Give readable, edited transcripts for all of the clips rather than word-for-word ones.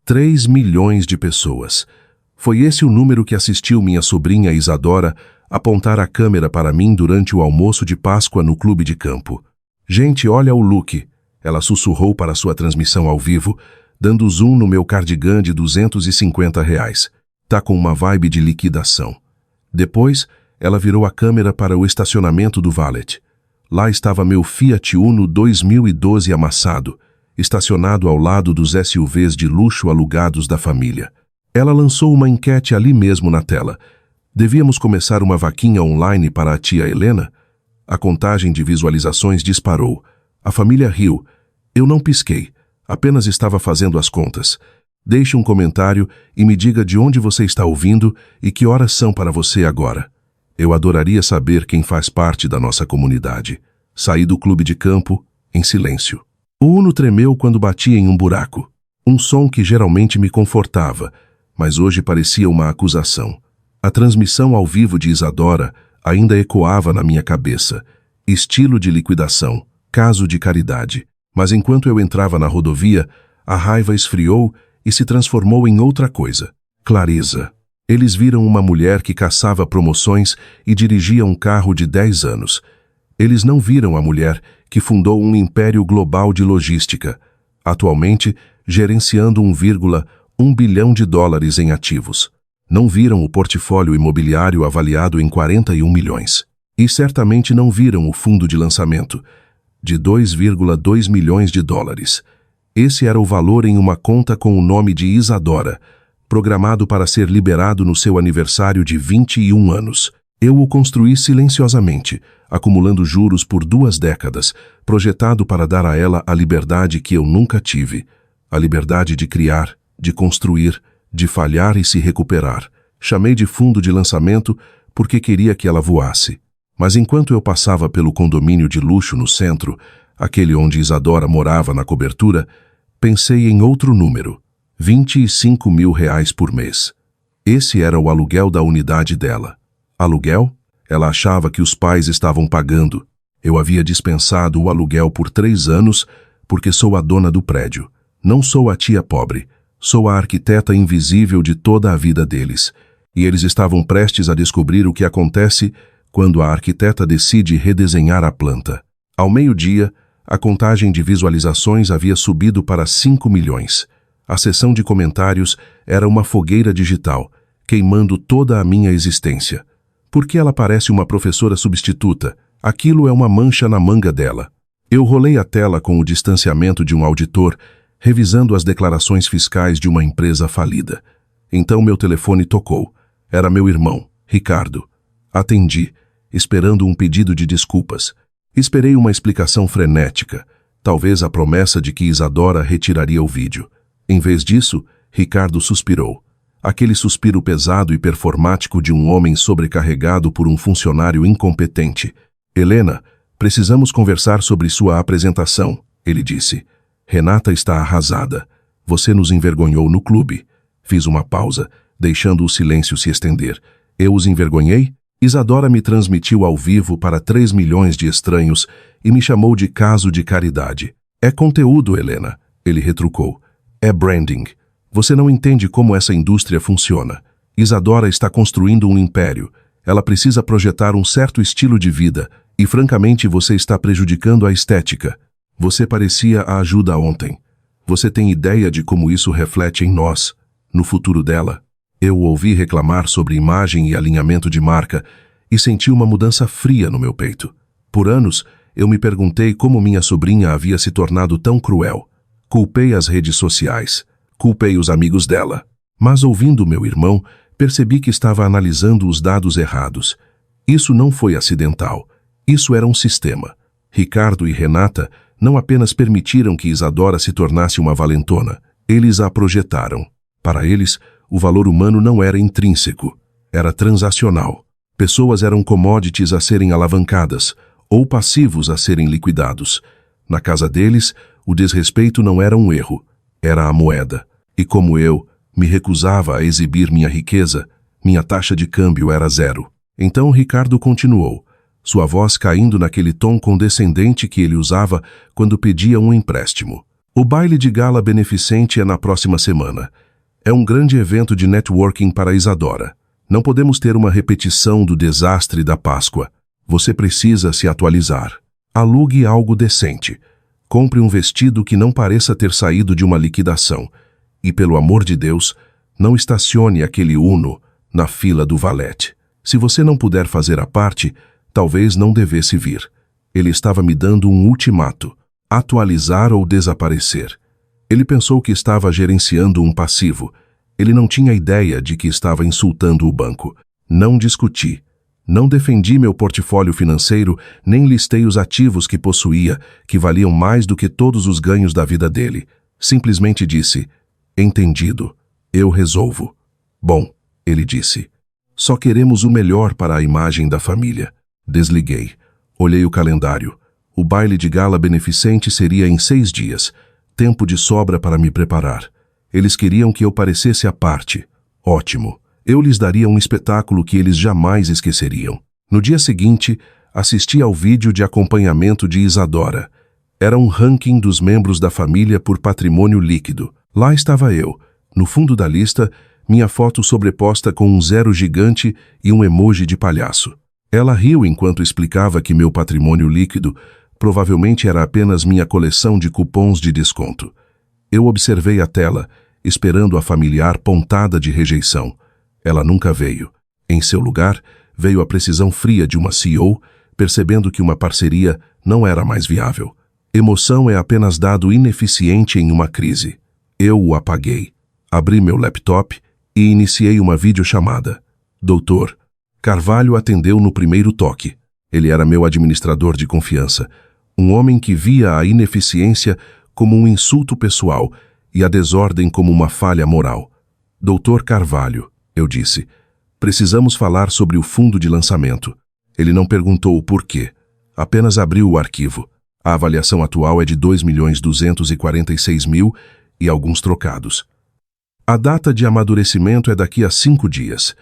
3 milhões de pessoas. Foi esse o número que assistiu minha sobrinha Isadora apontar a câmera para mim durante o almoço de Páscoa no clube de campo. Gente, olha o look. Ela sussurrou para sua transmissão ao vivo, dando zoom no meu cardigan de R$ 250. Tá com uma vibe de liquidação. Depois, ela virou a câmera para o estacionamento do valet. Lá estava meu Fiat Uno 2012 amassado, estacionado ao lado dos SUVs de luxo alugados da família. Ela lançou uma enquete ali mesmo na tela. Devíamos começar uma vaquinha online para a tia Helena? A contagem de visualizações disparou. A família riu. Eu não pisquei. Apenas estava fazendo as contas. Deixe um comentário e me diga de onde você está ouvindo e que horas são para você agora. Eu adoraria saber quem faz parte da nossa comunidade. Saí do clube de campo em silêncio. O Uno tremeu quando batia em um buraco. Um som que geralmente me confortava, mas hoje parecia uma acusação. A transmissão ao vivo de Isadora ainda ecoava na minha cabeça. Estilo de liquidação, caso de caridade. Mas enquanto eu entrava na rodovia, a raiva esfriou e se transformou em outra coisa. Clareza. Eles viram uma mulher que caçava promoções e dirigia um carro de 10 anos. Eles não viram a mulher que fundou um império global de logística, atualmente gerenciando $1,1 bilhão em ativos. Não viram o portfólio imobiliário avaliado em 41 milhões. E certamente não viram o fundo de lançamento, de $2,2 milhões. Esse era o valor em uma conta com o nome de Isadora, programado para ser liberado no seu aniversário de 21 anos. Eu o construí silenciosamente, acumulando juros por 2 décadas, projetado para dar a ela a liberdade que eu nunca tive. A liberdade de criar, de construir, de falhar e se recuperar. Chamei de fundo de lançamento porque queria que ela voasse. Mas enquanto eu passava pelo condomínio de luxo no centro, aquele onde Isadora morava na cobertura, pensei em outro número, R$25 mil por mês. Esse era o aluguel da unidade dela. Aluguel? Ela achava que os pais estavam pagando. Eu havia dispensado o aluguel por 3 anos porque sou a dona do prédio. Não sou a tia pobre. Sou a arquiteta invisível de toda a vida deles. E eles estavam prestes a descobrir o que acontece quando a arquiteta decide redesenhar a planta. Ao meio-dia, a contagem de visualizações havia subido para 5 milhões. A seção de comentários era uma fogueira digital, queimando toda a minha existência. Por que ela parece uma professora substituta? Aquilo é uma mancha na manga dela. Eu rolei a tela com o distanciamento de um auditor, revisando as declarações fiscais de uma empresa falida. Então meu telefone tocou. Era meu irmão, Ricardo. Atendi, esperando um pedido de desculpas. Esperei uma explicação frenética, talvez a promessa de que Isadora retiraria o vídeo. Em vez disso, Ricardo suspirou. Aquele suspiro pesado e performático de um homem sobrecarregado por um funcionário incompetente. Helena, precisamos conversar sobre sua apresentação, ele disse. Renata está arrasada. Você nos envergonhou no clube. Fiz uma pausa, deixando o silêncio se estender. Eu os envergonhei? Isadora me transmitiu ao vivo para 3 milhões de estranhos e me chamou de caso de caridade. É conteúdo, Helena, ele retrucou. É branding. Você não entende como essa indústria funciona. Isadora está construindo um império. Ela precisa projetar um certo estilo de vida e, francamente, você está prejudicando a estética. Você parecia a ajuda ontem. Você tem ideia de como isso reflete em nós, no futuro dela? Eu ouvi reclamar sobre imagem e alinhamento de marca e senti uma mudança fria no meu peito. Por anos, eu me perguntei como minha sobrinha havia se tornado tão cruel. Culpei as redes sociais. Culpei os amigos dela. Mas ouvindo meu irmão, percebi que estava analisando os dados errados. Isso não foi acidental. Isso era um sistema. Ricardo e Renata não apenas permitiram que Isadora se tornasse uma valentona, eles a projetaram. Para eles, o valor humano não era intrínseco, era transacional. Pessoas eram commodities a serem alavancadas, ou passivos a serem liquidados. Na casa deles, o desrespeito não era um erro, era a moeda. E como eu me recusava a exibir minha riqueza, minha taxa de câmbio era 0. Então Ricardo continuou, sua voz caindo naquele tom condescendente que ele usava quando pedia um empréstimo. O baile de gala beneficente é na próxima semana. É um grande evento de networking para Isadora. Não podemos ter uma repetição do desastre da Páscoa. Você precisa se atualizar. Alugue algo decente. Compre um vestido que não pareça ter saído de uma liquidação. E, pelo amor de Deus, não estacione aquele Uno na fila do valete. Se você não puder fazer a parte, talvez não devesse vir. Ele estava me dando um ultimato: atualizar ou desaparecer. Ele pensou que estava gerenciando um passivo. Ele não tinha ideia de que estava insultando o banco. Não discuti. Não defendi meu portfólio financeiro, nem listei os ativos que possuía, que valiam mais do que todos os ganhos da vida dele. Simplesmente disse: entendido, eu resolvo. Bom, ele disse, só queremos o melhor para a imagem da família. Desliguei. Olhei o calendário. O baile de gala beneficente seria em 6 dias. Tempo de sobra para me preparar. Eles queriam que eu parecesse à parte. Ótimo. Eu lhes daria um espetáculo que eles jamais esqueceriam. No dia seguinte, assisti ao vídeo de acompanhamento de Isadora. Era um ranking dos membros da família por patrimônio líquido. Lá estava eu, no fundo da lista, minha foto sobreposta com um 0 gigante e um emoji de palhaço. Ela riu enquanto explicava que meu patrimônio líquido provavelmente era apenas minha coleção de cupons de desconto. Eu observei a tela, esperando a familiar pontada de rejeição. Ela nunca veio. Em seu lugar, veio a precisão fria de uma CEO, percebendo que uma parceria não era mais viável. Emoção é apenas dado ineficiente em uma crise. Eu o apaguei. Abri meu laptop e iniciei uma videochamada. Doutor, Carvalho atendeu no primeiro toque. Ele era meu administrador de confiança. Um homem que via a ineficiência como um insulto pessoal e a desordem como uma falha moral. Doutor Carvalho, eu disse, precisamos falar sobre o fundo de lançamento. Ele não perguntou o porquê, apenas abriu o arquivo. A avaliação atual é de 2.246.000 e alguns trocados. A data de amadurecimento é daqui a 5 dias.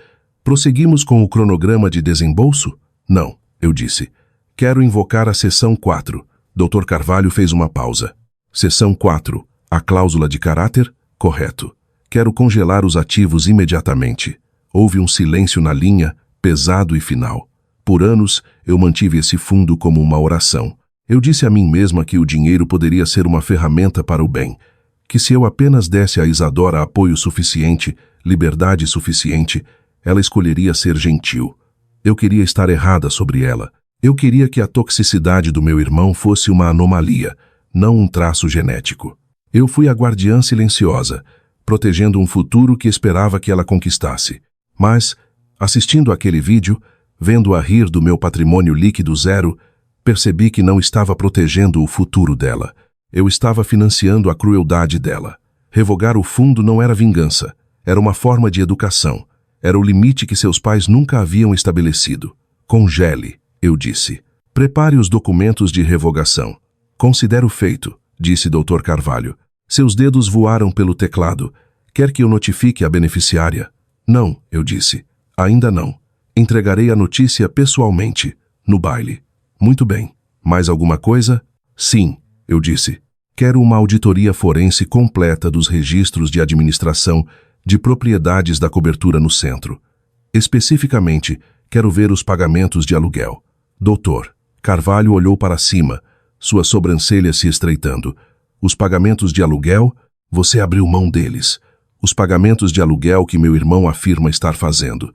Prosseguimos com o cronograma de desembolso? Não, eu disse. Quero invocar a seção 4. Dr. Carvalho fez uma pausa. Seção 4. A cláusula de caráter? Correto. Quero congelar os ativos imediatamente. Houve um silêncio na linha, pesado e final. Por anos, eu mantive esse fundo como uma oração. Eu disse a mim mesma que o dinheiro poderia ser uma ferramenta para o bem, que se eu apenas desse a Isadora apoio suficiente, liberdade suficiente, ela escolheria ser gentil. Eu queria estar errada sobre ela. Eu queria que a toxicidade do meu irmão fosse uma anomalia, não um traço genético. Eu fui a guardiã silenciosa, protegendo um futuro que esperava que ela conquistasse. Mas, assistindo àquele vídeo, vendo-a rir do meu patrimônio líquido 0, percebi que não estava protegendo o futuro dela. Eu estava financiando a crueldade dela. Revogar o fundo não era vingança, era uma forma de educação. Era o limite que seus pais nunca haviam estabelecido. Congele, eu disse. Prepare os documentos de revogação. Considero feito, disse Dr. Carvalho. Seus dedos voaram pelo teclado. Quer que eu notifique a beneficiária? Não, eu disse. Ainda não. Entregarei a notícia pessoalmente, no baile. Muito bem. Mais alguma coisa? Sim, eu disse. Quero uma auditoria forense completa dos registros de administração de propriedades da cobertura no centro. Especificamente, quero ver os pagamentos de aluguel. Doutor, Carvalho olhou para cima, suas sobrancelhas se estreitando. Os pagamentos de aluguel? Você abriu mão deles. Os pagamentos de aluguel que meu irmão afirma estar fazendo.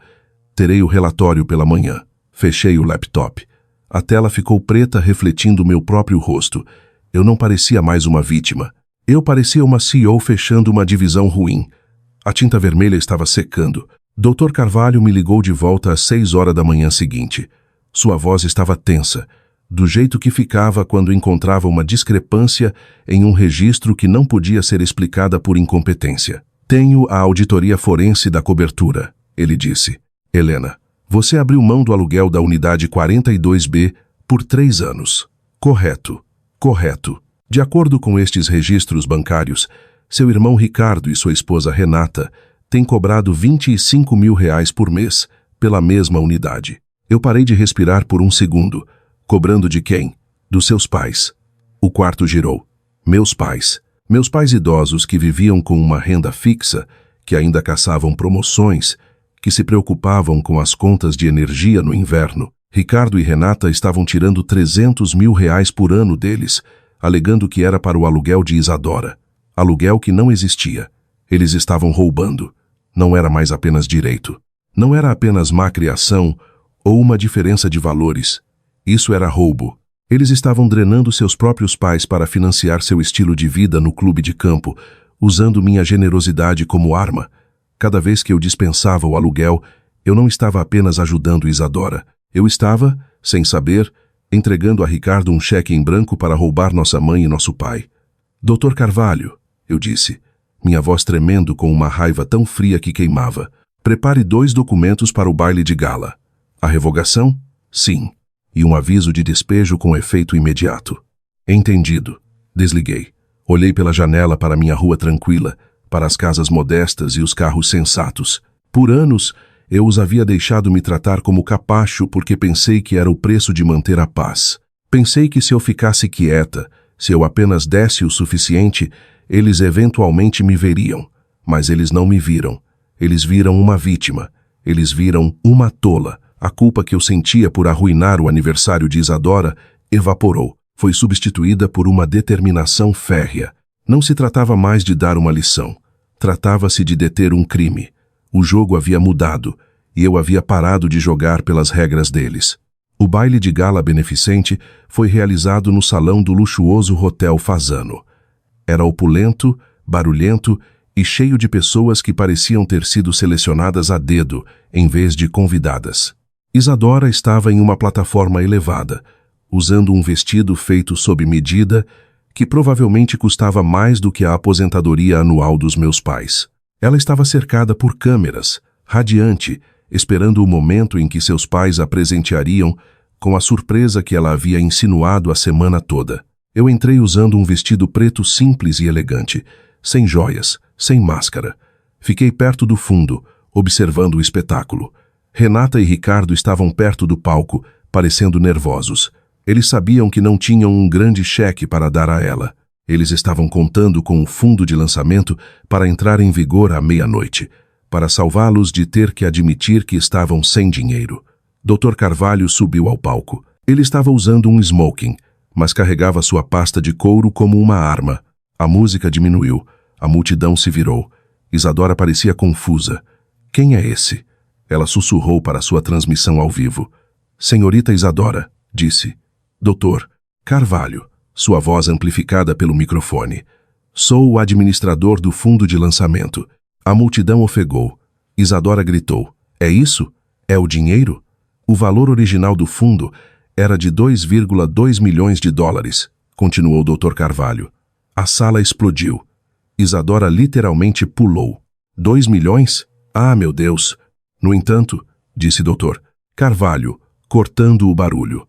Terei o relatório pela manhã. Fechei o laptop. A tela ficou preta refletindo meu próprio rosto. Eu não parecia mais uma vítima. Eu parecia uma CEO fechando uma divisão ruim. A tinta vermelha estava secando. Dr. Carvalho me ligou de volta às 6 horas da manhã seguinte. Sua voz estava tensa, do jeito que ficava quando encontrava uma discrepância em um registro que não podia ser explicada por incompetência. Tenho a auditoria forense da cobertura, ele disse. Helena, você abriu mão do aluguel da unidade 42B por 3 anos. Correto. Correto. De acordo com estes registros bancários, seu irmão Ricardo e sua esposa Renata têm cobrado R$ 25.000 por mês pela mesma unidade. Eu parei de respirar por um segundo. Cobrando de quem? Dos seus pais. O quarto girou. Meus pais. Meus pais idosos que viviam com uma renda fixa, que ainda caçavam promoções, que se preocupavam com as contas de energia no inverno. Ricardo e Renata estavam tirando 300 mil reais por ano deles, alegando que era para o aluguel de Isadora. Aluguel que não existia. Eles estavam roubando. Não era mais apenas direito. Não era apenas má criação ou uma diferença de valores. Isso era roubo. Eles estavam drenando seus próprios pais para financiar seu estilo de vida no clube de campo, usando minha generosidade como arma. Cada vez que eu dispensava o aluguel, eu não estava apenas ajudando Isadora. Eu estava, sem saber, entregando a Ricardo um cheque em branco para roubar nossa mãe e nosso pai. Dr. Carvalho, eu disse, minha voz tremendo com uma raiva tão fria que queimava. Prepare 2 documentos para o baile de gala. A revogação? Sim. E um aviso de despejo com efeito imediato. Entendido. Desliguei. Olhei pela janela para minha rua tranquila, para as casas modestas e os carros sensatos. Por anos, eu os havia deixado me tratar como capacho porque pensei que era o preço de manter a paz. Pensei que se eu ficasse quieta, se eu apenas desse o suficiente, eles eventualmente me veriam. Mas eles não me viram. Eles viram uma vítima. Eles viram uma tola. A culpa que eu sentia por arruinar o aniversário de Isadora evaporou. Foi substituída por uma determinação férrea. Não se tratava mais de dar uma lição. Tratava-se de deter um crime. O jogo havia mudado, e eu havia parado de jogar pelas regras deles. O baile de gala beneficente foi realizado no salão do luxuoso Hotel Fasano. Era opulento, barulhento e cheio de pessoas que pareciam ter sido selecionadas a dedo, em vez de convidadas. Isadora estava em uma plataforma elevada, usando um vestido feito sob medida, que provavelmente custava mais do que a aposentadoria anual dos meus pais. Ela estava cercada por câmeras, radiante, esperando o momento em que seus pais a presenteariam com a surpresa que ela havia insinuado a semana toda. Eu entrei usando um vestido preto simples e elegante, sem joias, sem máscara. Fiquei perto do fundo, observando o espetáculo. Renata e Ricardo estavam perto do palco, parecendo nervosos. Eles sabiam que não tinham um grande cheque para dar a ela. Eles estavam contando com o fundo de lançamento para entrar em vigor à meia-noite, para salvá-los de ter que admitir que estavam sem dinheiro. Dr. Carvalho subiu ao palco. Ele estava usando um smoking, mas carregava sua pasta de couro como uma arma. A música diminuiu. A multidão se virou. Isadora parecia confusa. Quem é esse? Ela sussurrou para sua transmissão ao vivo. Senhorita Isadora, disse. Doutor Carvalho, sua voz amplificada pelo microfone. Sou o administrador do fundo de lançamento. A multidão ofegou. Isadora gritou. É isso? É o dinheiro? O valor original do fundo era de 2,2 milhões de dólares, continuou o Dr. Carvalho. A sala explodiu. Isadora literalmente pulou. 2 milhões? Ah, meu Deus! No entanto, disse Dr. Carvalho, cortando o barulho.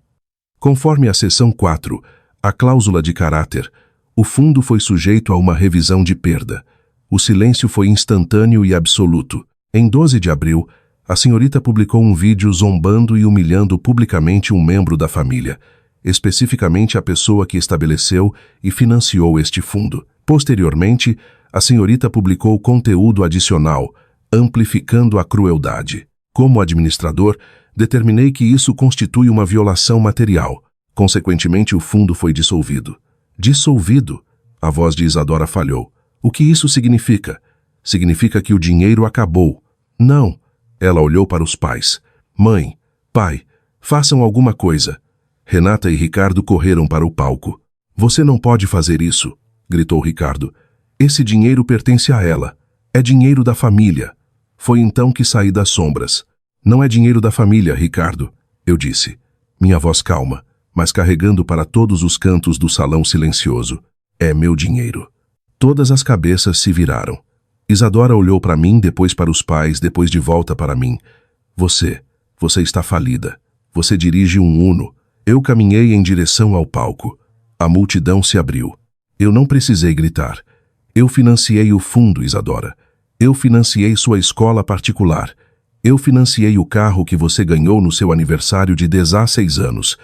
Conforme a seção 4, a cláusula de caráter, o fundo foi sujeito a uma revisão de perda. O silêncio foi instantâneo e absoluto. Em 12 de abril, a senhorita publicou um vídeo zombando e humilhando publicamente um membro da família, especificamente a pessoa que estabeleceu e financiou este fundo. Posteriormente, a senhorita publicou conteúdo adicional, amplificando a crueldade. Como administrador, determinei que isso constitui uma violação material. Consequentemente, o fundo foi dissolvido. Dissolvido? A voz de Isadora falhou. O que isso significa? Significa que o dinheiro acabou. Não. Ela olhou para os pais. Mãe, pai, façam alguma coisa. Renata e Ricardo correram para o palco. Você não pode fazer isso, gritou Ricardo. Esse dinheiro pertence a ela. É dinheiro da família. Foi então que saí das sombras. Não é dinheiro da família, Ricardo, eu disse. Minha voz calma, mas carregando para todos os cantos do salão silencioso. É meu dinheiro. Todas as cabeças se viraram. Isadora olhou para mim, depois para os pais, depois de volta para mim. Você está falida. Você dirige um Uno. Eu caminhei em direção ao palco. A multidão se abriu. Eu não precisei gritar. Eu financiei o fundo, Isadora. Eu financiei sua escola particular. Eu financiei o carro que você ganhou no seu aniversário de 16 anos.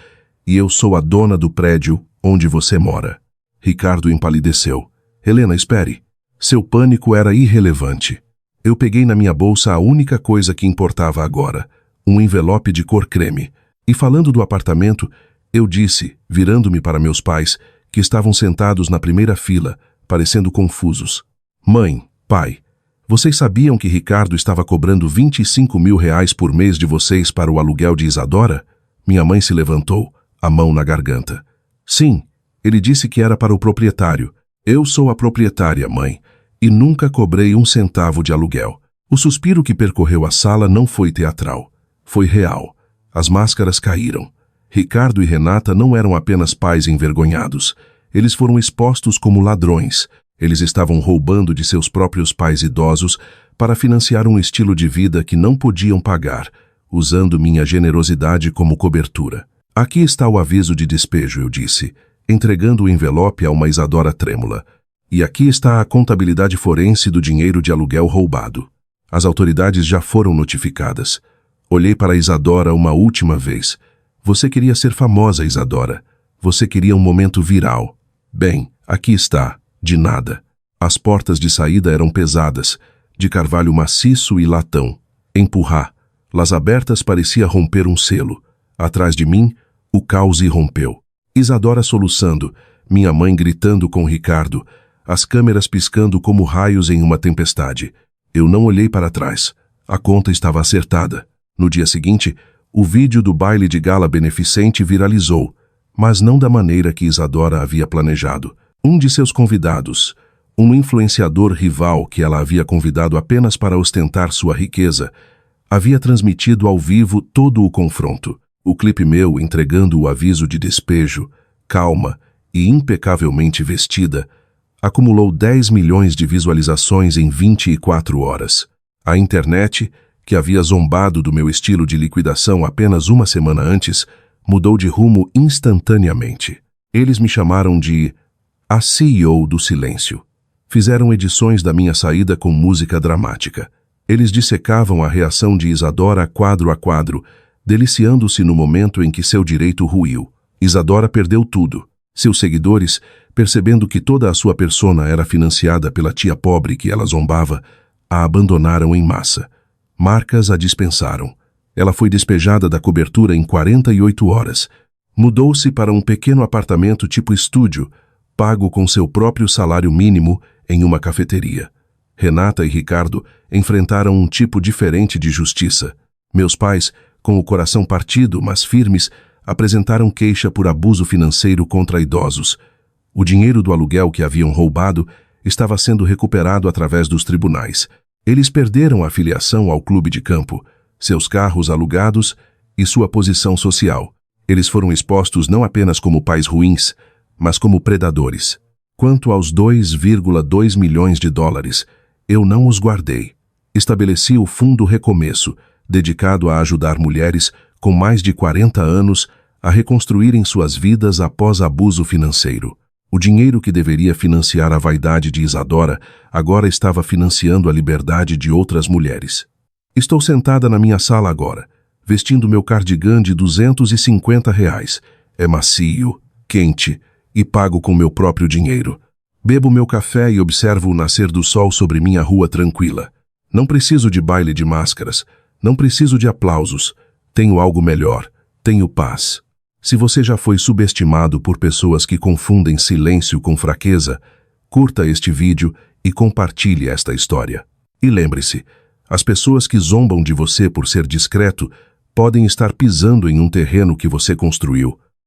E eu sou a dona do prédio onde você mora. Ricardo empalideceu. Helena, espere. Seu pânico era irrelevante. Eu peguei na minha bolsa a única coisa que importava agora, um envelope de cor creme. E falando do apartamento, eu disse, virando-me para meus pais, que estavam sentados na primeira fila, parecendo confusos. Mãe, pai, vocês sabiam que Ricardo estava cobrando 25 mil reais por mês de vocês para o aluguel de Isadora? Minha mãe se levantou, a mão na garganta. Sim, ele disse que era para o proprietário. Eu sou a proprietária, mãe, e nunca cobrei um centavo de aluguel. O suspiro que percorreu a sala não foi teatral. Foi real. As máscaras caíram. Ricardo e Renata não eram apenas pais envergonhados. Eles foram expostos como ladrões. Eles estavam roubando de seus próprios pais idosos para financiar um estilo de vida que não podiam pagar, usando minha generosidade como cobertura. Aqui está o aviso de despejo, eu disse, entregando o envelope a uma Isadora trêmula. E aqui está a contabilidade forense do dinheiro de aluguel roubado. As autoridades já foram notificadas. Olhei para Isadora uma última vez. Você queria ser famosa, Isadora. Você queria um momento viral. Bem, aqui está. De nada. As portas de saída eram pesadas, de carvalho maciço e latão. Empurrar. Las abertas parecia romper um selo. Atrás de mim, o caos irrompeu. Isadora soluçando, minha mãe gritando com Ricardo, as câmeras piscando como raios em uma tempestade. Eu não olhei para trás. A conta estava acertada. No dia seguinte, o vídeo do baile de gala beneficente viralizou, mas não da maneira que Isadora havia planejado. Um de seus convidados, um influenciador rival que ela havia convidado apenas para ostentar sua riqueza, havia transmitido ao vivo todo o confronto. O clipe meu entregando o aviso de despejo, calma e impecavelmente vestida, acumulou 10 milhões de visualizações em 24 horas. A internet, que havia zombado do meu estilo de liquidação apenas uma semana antes, mudou de rumo instantaneamente. Eles me chamaram de a CEO do silêncio. Fizeram edições da minha saída com música dramática. Eles dissecavam a reação de Isadora quadro a quadro, deliciando-se no momento em que seu direito ruiu. Isadora perdeu tudo. Seus seguidores, percebendo que toda a sua persona era financiada pela tia pobre que ela zombava, a abandonaram em massa. Marcas a dispensaram. Ela foi despejada da cobertura em 48 horas. Mudou-se para um pequeno apartamento tipo estúdio, pago com seu próprio salário mínimo em uma cafeteria. Renata e Ricardo enfrentaram um tipo diferente de justiça. Meus pais, com o coração partido, mas firmes, apresentaram queixa por abuso financeiro contra idosos. O dinheiro do aluguel que haviam roubado estava sendo recuperado através dos tribunais. Eles perderam a filiação ao clube de campo, seus carros alugados e sua posição social. Eles foram expostos não apenas como pais ruins, mas como predadores. Quanto aos 2,2 milhões de dólares, eu não os guardei. Estabeleci o Fundo Recomeço, dedicado a ajudar mulheres com mais de 40 anos a reconstruírem suas vidas após abuso financeiro. O dinheiro que deveria financiar a vaidade de Isadora agora estava financiando a liberdade de outras mulheres. Estou sentada na minha sala agora, vestindo meu cardigã de R$250. É macio, quente e pago com meu próprio dinheiro. Bebo meu café e observo o nascer do sol sobre minha rua tranquila. Não preciso de baile de máscaras, não preciso de aplausos. Tenho algo melhor, tenho paz. Se você já foi subestimado por pessoas que confundem silêncio com fraqueza, curta este vídeo e compartilhe esta história. E lembre-se, as pessoas que zombam de você por ser discreto podem estar pisando em um terreno que você construiu.